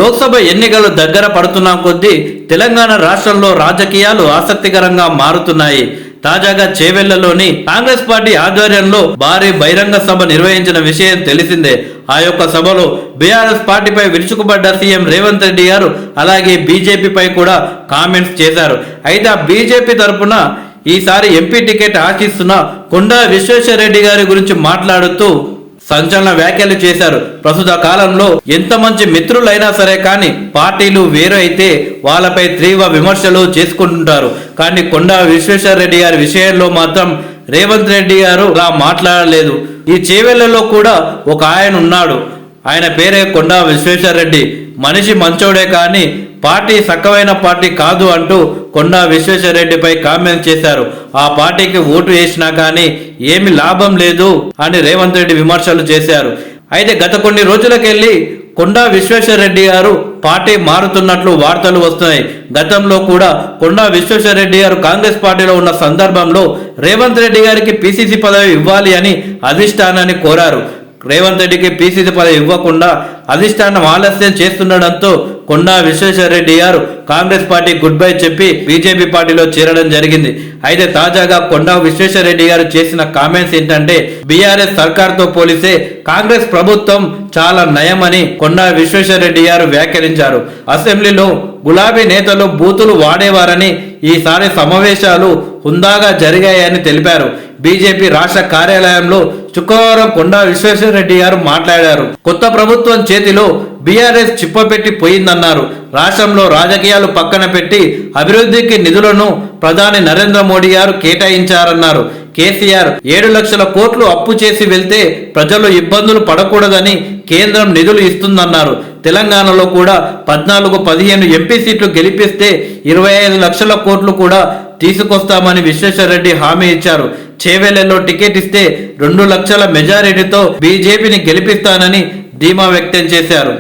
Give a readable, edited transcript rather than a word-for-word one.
లోక్సభ ఎన్నికలు దగ్గర పడుతున్న కొద్దీ తెలంగాణ రాష్ట్రంలో రాజకీయాలు ఆసక్తికరంగా మారుతున్నాయి. తాజాగా చేవెళ్లలోని కాంగ్రెస్ పార్టీ ఆధ్వర్యంలో భారీ బహిరంగ సభ నిర్వహించిన విషయం తెలిసిందే. ఆ యొక్క సభలో బీఆర్ఎస్ పార్టీపై విరుచుకుపడ్డ సీఎం రేవంత్ రెడ్డి గారు అలాగే బీజేపీపై కూడా కామెంట్స్ చేశారు. అయితే ఆ బీజేపీ తరఫున ఈసారి ఎంపీ టికెట్ ఆశిస్తున్న కొండా విశ్వేశ్వరరెడ్డి గారి గురించి మాట్లాడుతూ సంచలన వ్యాఖ్యలు చేశారు. ప్రస్తుత కాలంలో ఎంత మంచి మిత్రులైనా సరే కానీ పార్టీలు వేరు అయితే వాళ్ళపై తీవ్ర విమర్శలు చేసుకుంటుంటారు. కానీ కొండా విశ్వేశ్వరరెడ్డి గారి విషయంలో మాత్రం రేవంత్ రెడ్డి గారు అలా మాట్లాడలేదు. ఈ చేవెళ్లలో కూడా ఒక ఆయన ఉన్నాడు. ఆయన పేరే కొండా విశ్వేశ్వరరెడ్డి. మనిషి మంచోడే కానీ పార్టీ సక్కవైన పార్టీ కాదు అంటూ కొండా విశ్వేశ్వరరెడ్డిపై కామెంట్ చేశారు. ఆ పార్టీకి ఓటు వేసినా కానీ ఏమి లాభం లేదు అని రేవంత్ రెడ్డి విమర్శలు చేశారు. అయితే గత కొన్ని రోజులకెళ్ళి కొండా విశ్వేశ్వరరెడ్డి గారు పార్టీ మారుతున్నట్లు వార్తలు వస్తున్నాయి. గతంలో కూడా కొండా విశ్వేశ్వరరెడ్డి గారు కాంగ్రెస్ పార్టీలో ఉన్న సందర్భంలో రేవంత్ రెడ్డి గారికి పిసిసి పదవి ఇవ్వాలి అని అధిష్టానాన్ని కోరారు. రేవంత్ రెడ్డికి పిసిసి పదవి ఇవ్వకుండా అధిష్టానం ఆలస్యం చేస్తుండడంతో కొండా విశ్వేశ్వరరెడ్డి గారు కాంగ్రెస్ పార్టీ గుడ్ బై చెప్పి బీజేపీ పార్టీలో చేరడం జరిగింది. అయితే తాజాగా కొండా విశ్వేశ్వరరెడ్డి గారు చేసిన కామెంట్స్ ఏంటంటే బీఆర్ఎస్ సర్కార్తో పోలిస్తే కాంగ్రెస్ ప్రభుత్వం చాలా నయమని కొండా విశ్వేశ్వరరెడ్డి గారు వ్యాఖ్యానించారు. అసెంబ్లీలో గులాబీ నేతలు బూతులు వాడేవారని ఈసారి సమావేశాలు హుందాగా జరిగాయని తెలిపారు. బీజేపీ రాష్ట్ర కార్యాలయంలో శుక్రవారం కొండా విశ్వేశ్వరరెడ్డి గారు మాట్లాడారు. కొత్త ప్రభుత్వం చేతిలో బీఆర్ఎస్ చిప్పపెట్టి పోయిందన్నారు. రాష్ట్రంలో రాజకీయాలు పక్కన పెట్టి అభివృద్ధికి నిధులను ప్రధాని నరేంద్ర మోడీ గారు కేటాయించారన్నారు. కేసీఆర్ 7 లక్షల కోట్లు అప్పు చేసి వెళ్తే ప్రజలు ఇబ్బందులు పడకూడదని కేంద్రం నిధులు ఇస్తుందన్నారు. తెలంగాణలో కూడా 14-15 ఎంపీ సీట్లు గెలిపిస్తే 25 లక్షల కోట్లు కూడా తీసుకొస్తామని విశ్వేశ్వరరెడ్డి హామీ ఇచ్చారు. చేవెళ్లలో టికెట్ ఇస్తే 2 లక్షల మెజారిటీతో బీజేపీని గెలిపిస్తానని ధీమా వ్యక్తం చేశారు.